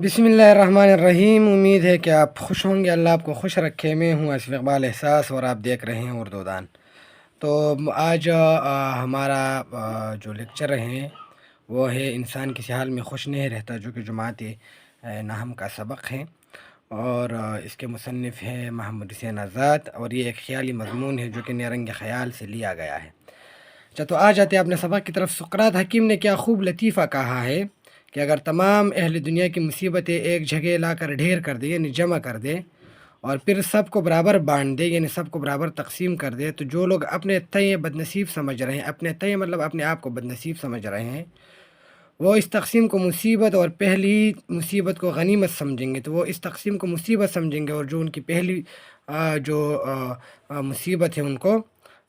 بسم اللہ الرحمن الرحیم۔ امید ہے کہ آپ خوش ہوں گے، اللہ آپ کو خوش رکھے۔ میں ہوں اسف اقبال احساس اور آپ دیکھ رہے ہیں اردو دان۔ تو آج ہمارا جو لیکچر ہیں وہ ہے انسان کسی حال میں خوش نہیں رہتا، جو کہ جماعت ناہم کا سبق ہے، اور اس کے مصنف ہیں محمد حسین آزاد، اور یہ ایک خیالی مضمون ہے جو کہ نیرنگ خیال سے لیا گیا ہے۔ اچھا، تو آ جاتے ہیں اپنے سبق کی طرف۔ سقراط حکیم نے کیا خوب لطیفہ کہا ہے کہ اگر تمام اہل دنیا کی مصیبتیں ایک جگہ لا کر ڈھیر کر دے، یعنی جمع کر دے، اور پھر سب کو برابر بانٹ دے، یعنی سب کو برابر تقسیم کر دے، تو جو لوگ اپنے تئیں بدنصیب سمجھ رہے ہیں، اپنے تئیں مطلب اپنے آپ کو بدنصیب سمجھ رہے ہیں، وہ اس تقسیم کو مصیبت اور پہلی مصیبت کو غنیمت سمجھیں گے، تو وہ اس تقسیم کو مصیبت سمجھیں گے، اور جو ان کی پہلی مصیبت ہے ان کو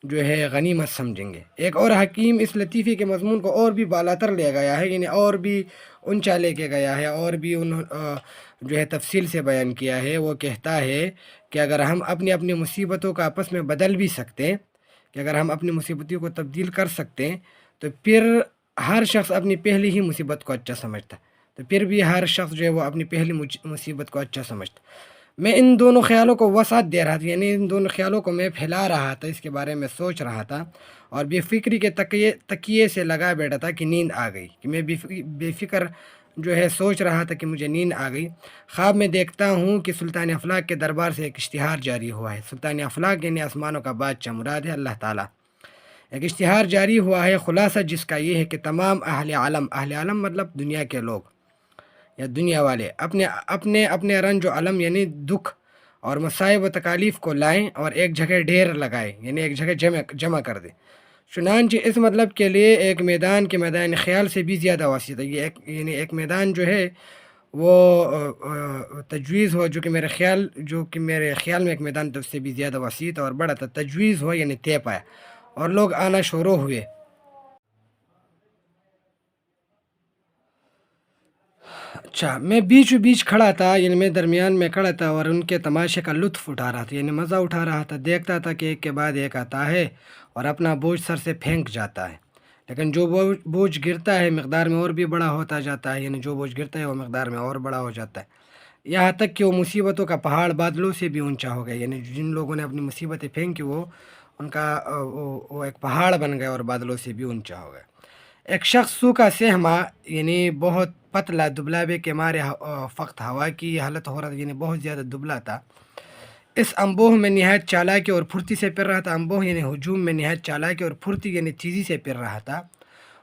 جو ہے غنیمت سمجھیں گے۔ ایک اور حکیم اس لطیفے کے مضمون کو اور بھی بالاتر لے گیا ہے، یعنی اور بھی اونچا لے کے گیا ہے، اور بھی جو ہے تفصیل سے بیان کیا ہے۔ وہ کہتا ہے کہ اگر ہم اپنی اپنی مصیبتوں کا آپس میں بدل بھی سکتے، کہ اگر ہم اپنی مصیبتوں کو تبدیل کر سکتے، تو پھر ہر شخص اپنی پہلی ہی مصیبت کو اچھا سمجھتا، تو پھر بھی ہر شخص جو ہے وہ اپنی پہلی مصیبت کو اچھا سمجھتا۔ میں ان دونوں خیالوں کو وسعت دے رہا تھا، یعنی ان دونوں خیالوں کو میں پھیلا رہا تھا، اس کے بارے میں سوچ رہا تھا، اور بے فکری کے تکیے سے لگا بیٹھا تھا کہ نیند آ گئی، کہ میں بے فکر جو ہے سوچ رہا تھا کہ مجھے نیند آ گئی۔ خواب میں دیکھتا ہوں کہ سلطان افلاک کے دربار سے ایک اشتہار جاری ہوا ہے۔ سلطان افلاک یعنی آسمانوں کا بادشاہ مراد ہے اللہ تعالیٰ۔ ایک اشتہار جاری ہوا ہے، خلاصہ جس کا یہ ہے کہ تمام اہل عالم مطلب دنیا کے لوگ یا دنیا والے اپنے اپنے اپنے رنج و علم یعنی دکھ اور مصائب و تکالیف کو لائیں اور ایک جگہ ڈھیر لگائیں، یعنی ایک جگہ جمع کر دیں۔ چنانچہ اس مطلب کے لیے ایک میدان کے میدان خیال سے بھی زیادہ وسیع ہے، یہ یعنی ایک میدان جو ہے وہ تجویز ہو، جو کہ میرے خیال میں ایک میدان تو اس سے بھی زیادہ وسیع تھا اور بڑا تھا، تجویز ہو یعنی طے پایا، اور لوگ آنا شروع ہوئے۔ اچھا، میں بیچ کھڑا تھا، یعنی میں درمیان میں کھڑا تھا اور ان کے تماشے کا لطف اٹھا رہا تھا، یعنی مزہ اٹھا رہا تھا، دیکھتا تھا کہ ایک کے بعد ایک آتا ہے اور اپنا بوجھ سر سے پھینک جاتا ہے، لیکن جو بوجھ گرتا ہے مقدار میں اور بھی بڑا ہوتا جاتا ہے، یعنی جو بوجھ گرتا ہے وہ مقدار میں اور بڑا ہو جاتا ہے، یہاں تک کہ وہ مصیبتوں کا پہاڑ بادلوں سے بھی اونچا ہو گیا، یعنی جن لوگوں نے اپنی مصیبتیں پھینکی وہ ان کا وہ ایک پہاڑ بن گیا اور بادلوں سے بھی اونچا ہو گیا۔ ایک شخص سوکھا سہما، یعنی بہت پتلا دبلابے کے مارے فقط ہوا کی حالت ہو رہا تھا، یعنی بہت زیادہ دبلا تھا، اس انبوہ میں نہایت چالاکی اور پھرتی سے پھر رہا تھا۔ انبوہ یعنی ہجوم میں نہایت چالاکی اور پھرتی یعنی تیزی سے پھر رہا تھا۔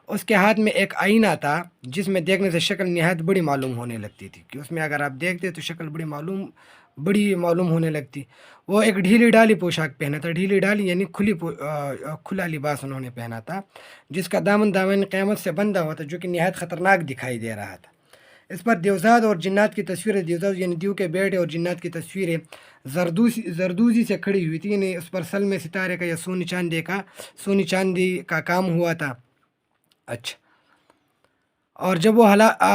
اس کے ہاتھ میں ایک آئینہ تھا جس میں دیکھنے سے شکل نہایت بڑی معلوم ہونے لگتی تھی، کہ اس میں اگر آپ دیکھتے تو شکل بڑی معلوم ہونے لگتی۔ وہ ایک ڈھیلی ڈالی پوشاک پہنا تھا، ڈھیلی ڈالی یعنی کھلا لباس انہوں نے پہنا تھا، جس کا دامن قیامت سے بندھا ہوا تھا، جو کہ نہایت خطرناک دکھائی دے رہا تھا۔ اس پر دیوزاد اور جنات کی تصویریں، دیوزاد یعنی دیو کے بیٹے اور جنات کی تصویریں زردوزی سے کھڑی ہوئی تھی، یعنی اس پر سلم ستارے کا یا سونی چاندی کا کام ہوا تھا۔ اچھا، اور جب وہ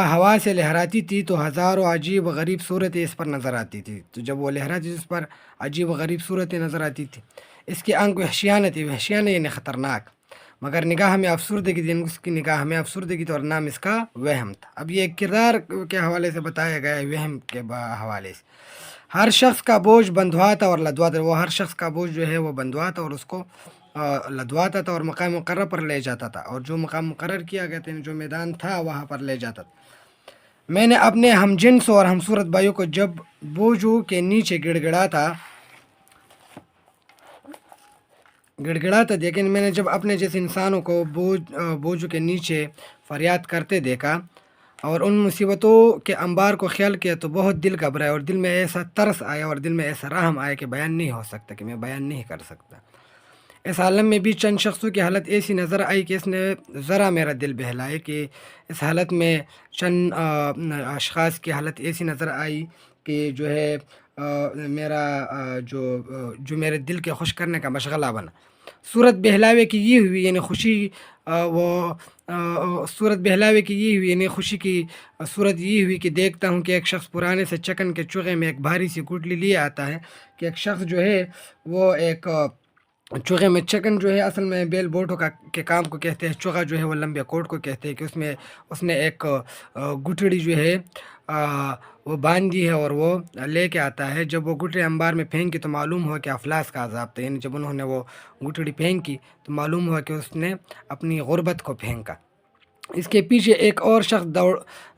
ہوا سے لہراتی تھی تو ہزاروں عجیب و غریب صورتیں اس پر نظر آتی تھی، تو جب وہ لہراتی تھی اس پر عجیب و غریب صورتیں نظر آتی تھی۔ اس کی آنکھ وحشیانہ تھی، وحشیانہ یعنی خطرناک، مگر نگاہ میں افسردگی تھی، اس کی نگاہ میں افسردگی تھی، اور نام اس کا وہم تھا۔ اب یہ کردار کے حوالے سے بتایا گیا ہے، وہم کے حوالے سے ہر شخص کا بوجھ بندھواتا اور لدواتا، وہ ہر شخص کا بوجھ جو ہے وہ بندھواتا اور اس کو لدواتا تھا، اور مقام مقرر پر لے جاتا تھا، اور جو مقام مقرر کیا گیا تھا، جو میدان تھا وہاں پر لے جاتا تھا۔ میں نے اپنے ہم جنس اور ہم صورت بھائیوں کو جب بوجھوں کے نیچے گڑگڑاتا دیکھا، میں نے جب اپنے جیسے انسانوں کو بوجھوں کے نیچے فریاد کرتے دیکھا اور ان مصیبتوں کے انبار کو خیال کیا، تو بہت دل گھبرایا، اور دل میں ایسا ترس آیا اور دل میں ایسا رحم آیا کہ بیان نہیں ہو سکتا، کہ میں بیان نہیں کر سکتا۔ اس عالم میں بھی چند شخصوں کی حالت ایسی نظر آئی کہ اس نے ذرا میرا دل بہلائے، کہ اس حالت میں چند اشخاص کی حالت ایسی نظر آئی کہ جو ہے میرا جو میرے دل کے خوش کرنے کا مشغلہ بنا۔ صورت بہلاوے کی یہ ہوئی یعنی خوشی صورت بہلاوے کی یہ ہوئی یعنی خوشی کی صورت یہ ہوئی کہ دیکھتا ہوں کہ ایک شخص پرانے سے چکن کے چوغے میں ایک بھاری سی گٹلی لیے آتا ہے، کہ ایک شخص جو ہے وہ ایک چوغے میں چکن جو ہے اصل میں بیل بوٹو کا کے کام کو کہتے ہیں، چوغا جو ہے وہ لمبے کوٹ کو کہتے ہیں کہ اس نے ایک گٹھڑی جو ہے وہ باندھی ہے اور وہ لے کے آتا ہے. جب وہ گٹھڑی انبار میں پھینکی تو معلوم ہوا کہ افلاس کا عذاب تھا، یعنی جب انہوں نے وہ گٹھڑی پھینکی تو معلوم ہوا کہ اس نے اپنی غربت کو پھینکا. اس کے پیچھے ایک اور شخص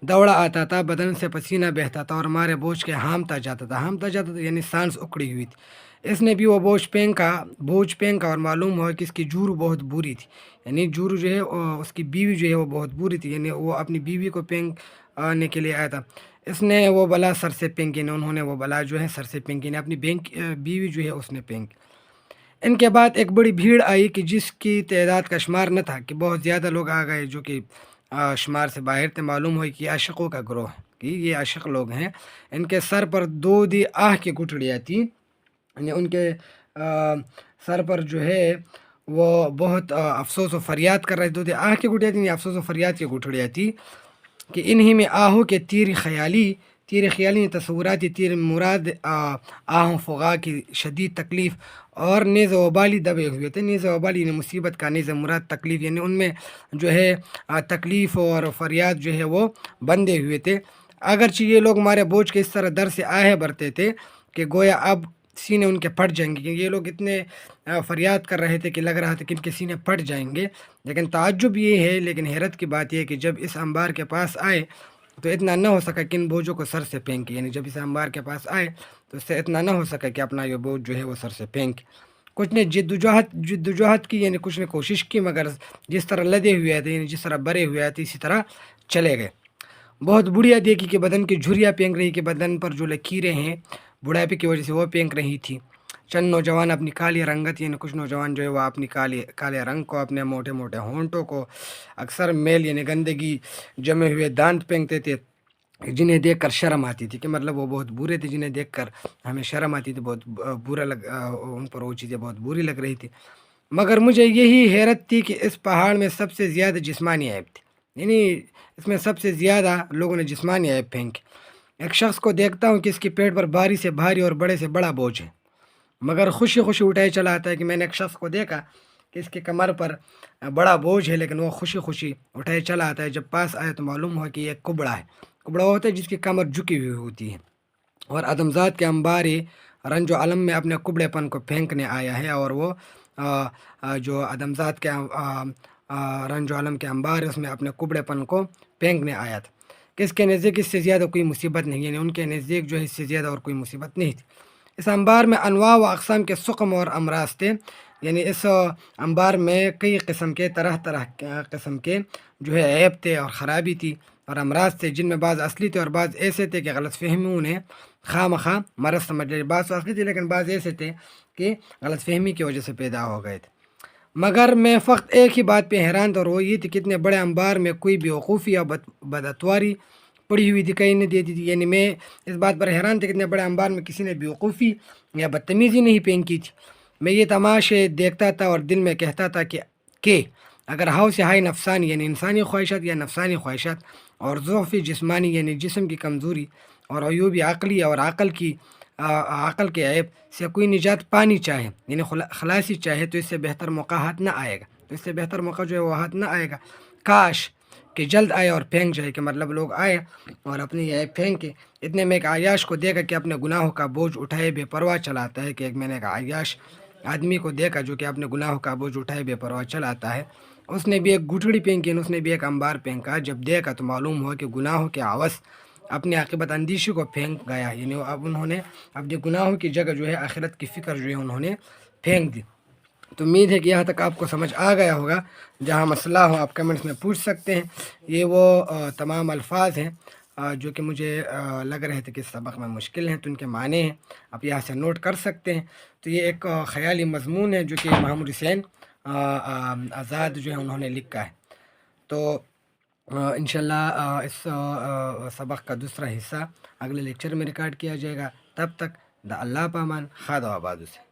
دوڑا آتا تھا، بدن سے پسینہ بہتا تھا اور ہمارے بوجھ کے ہامتا جاتا تھا یعنی سانس اکڑی ہوئی تھی. اس نے بھی وہ بوجھ پھینکا اور معلوم ہوا کہ اس کی جورو بہت بری تھی، یعنی جورو جو ہے اس کی بیوی جو ہے وہ بہت بری تھی، یعنی وہ اپنی بیوی کو پھینکنے کے لیے آیا تھا. اس نے وہ بلا سر سے پھینکی، انہوں نے وہ بلا جو ہے سر سے پھینکی، نے اپنی بیوی جو ہے اس نے پھینکی. ان کے بعد ایک بڑی بھیڑ آئی کہ جس کی تعداد کا شمار نہ تھا، کہ بہت زیادہ لوگ آ گئے جو کہ شمار سے باہر تھے. معلوم ہوئی کہ یہ عاشقوں کا گروہ ہے، کہ یہ عاشق لوگ ہیں. ان کے سر پر دو دی آہ کی گٹھڑیاں تھیں، یعنی ان کے سر پر جو ہے وہ بہت افسوس و فریاد کر رہے تھے. دو دی آہ کی گٹھڑیاں تھیں، افسوس و فریاد کی گٹھڑیاں تھیں. کہ انہی میں آہوں کے تیر خیالی تصوراتی تیر مراد آہوں فغا کی شدید تکلیف اور نیز وبالی دبے ہوئے تھے. نیز وبالی یعنی مصیبت کا، نیز مراد تکلیف، یعنی ان میں جو ہے تکلیف اور فریاد جو ہے وہ بندے ہوئے تھے. اگرچہ یہ لوگ ہمارے بوجھ کے اس طرح در سے آہے بھرتے تھے کہ گویا اب سینے ان کے پھٹ جائیں گے، کہ یہ لوگ اتنے فریاد کر رہے تھے کہ لگ رہا تھا کہ ان کے سینے پھٹ جائیں گے. لیکن تعجب یہ ہے، لیکن حیرت کی بات یہ ہے کہ جب اس انبار کے پاس آئے تو اتنا نہ ہو سکا کہ ان بوجھوں کو سر سے پھینکے، یعنی جب اس انبار کے پاس آئے تو اس سے اتنا نہ ہو سکا کہ اپنا یہ بوجھ جو ہے وہ سر سے پھینکے. کچھ نے جد وجہد کی، یعنی کچھ نے کوشش کی، مگر جس طرح لدے ہوئے تھے، یعنی جس طرح برے ہوئے تھے اسی طرح چلے گئے. بہت بڑھیا دیکھی کہ بدن کی جھریاں پھینک رہی، کہ بدن پر جو لکیریں ہیں بڑھاپے کی وجہ سے وہ پھینک رہی تھی. چند نوجوان اپنی کالی رنگت، یعنی کچھ نوجوان جو ہے وہ اپنی کالے رنگ کو، اپنے موٹے موٹے ہونٹوں کو، اکثر میل یعنی گندگی جمے ہوئے دانت پھینکتے تھے، جنہیں دیکھ کر شرم آتی تھی. کہ مطلب وہ بہت برے تھے، جنہیں دیکھ کر ہمیں شرم آتی تھی، بہت ان پر وہ چیزیں بہت بری لگ رہی تھی. مگر مجھے یہی حیرت تھی کہ اس پہاڑ میں سب سے زیادہ جسمانی عیب تھی، یعنی اس میں سب سے زیادہ لوگوں نے جسمانی عیب پھینکے. ایک شخص کو دیکھتا ہوں کہ اس کے پیٹ پر بھاری سے بھاری اور بڑے سے بڑا بوجھ ہے، مگر خوشی خوشی اٹھائے چلا آتا ہے. کہ میں نے ایک شخص کو دیکھا کہ اس کی کمر پر بڑا بوجھ ہے، لیکن وہ خوشی خوشی اٹھائے چلا آتا ہے. جب پاس آیا تو معلوم ہوا کہ یہ ایک کبڑا ہے. کبڑا ہوتا ہے جس کی کمر جھکی ہوئی ہوتی ہے، اور ادمزاد کے انباری رنج و علم میں اپنے کبڑے پن کو پھینکنے آیا ہے. اور وہ جو ادمزاد کے رنج و علم کے انبار ہے اس میں اپنے کبڑے پن کو پھینکنے آیا تھا. کہ اس کے نزدیک اس سے زیادہ کوئی مصیبت نہیں، یعنی ان کے نزدیک جو ہے اس سے زیادہ اور کوئی مصیبت نہیں تھی. اس انبار میں انواع و اقسام کے سقم اور امراض تھے، یعنی اس انبار میں کئی طرح قسم کے جو ہے عیب تھے اور خرابی تھی اور امراض تھے، جن میں بعض اصلی تھے اور بعض ایسے تھے کہ غلط فہمیوں نے خواہ مخواہ مرض سمجھ لے. بعض اصلی تھے لیکن بعض ایسے تھے کہ غلط فہمی کی وجہ سے پیدا ہو گئے تھے. مگر میں فقط ایک ہی بات پہ حیران تھا، اور وہ یہ تھی کہ اتنے بڑے انبار میں کوئی بیوقوفی یا بداتواری پڑی ہوئی دکھائی نہیں دیتی تھی. یعنی میں اس بات پر حیران تھا کہ اتنے بڑے انبار میں کسی نے بیوقوفی یا بدتمیزی نہیں پھینکی تھی. میں یہ تماشے دیکھتا تھا اور دل میں کہتا تھا کہ اگر ہاؤ سے ہائی نفسانی یعنی انسانی خواہشات یا نفسانی خواہشات، اور ضعف جسمانی یعنی جسم کی کمزوری، اور عیوب عقلی اور عقل کے عیب سے کوئی نجات پانی چاہے، یعنی خلاصی چاہے، تو اس سے بہتر موقع ہاتھ نہ آئے گا. تو اس سے بہتر موقع جو ہے وہ ہاتھ نہ آئے گا. کاش کہ جلد آئے اور پھینک جائے. کہ مطلب لوگ آئے اور اپنی یہ عیب پھینکے. اتنے میں ایک عیاش کو دیکھا کہ اپنے گناہوں کا بوجھ اٹھائے بے پرواہ چلاتا ہے. کہ میں نے ایک عیاش آدمی کو دیکھا جو کہ اپنے گناہوں کا بوجھ اٹھائے بے پرواہ چلاتا ہے. اس نے بھی ایک گٹھڑی پھینکی، اس نے بھی ایک انبار پھینکا. جب دیکھا تو معلوم ہوا کہ گناہوں کے عوض اپنی عاقبت اندیشی کو پھینک گیا، یعنی اب انہوں نے اپنے گناہوں کی جگہ جو ہے آخرت کی فکر جو ہے انہوں نے پھینک دی. تو امید ہے کہ یہاں تک آپ کو سمجھ آ گیا ہوگا. جہاں مسئلہ ہو آپ کمنٹس میں پوچھ سکتے ہیں. یہ وہ تمام الفاظ ہیں جو کہ مجھے لگ رہے تھے کہ اس سبق میں مشکل ہیں، تو ان کے معنی ہیں آپ یہاں سے نوٹ کر سکتے ہیں. تو یہ ایک خیالی مضمون ہے جو کہ محمود حسین آزاد جو ہے انہوں نے لکھا ہے. تو انشاءاللہ اس سبق کا دوسرا حصہ اگلے لیکچر میں ریکارڈ کیا جائے گا. تب تک دا اللہ پامان، خدا آباد سے.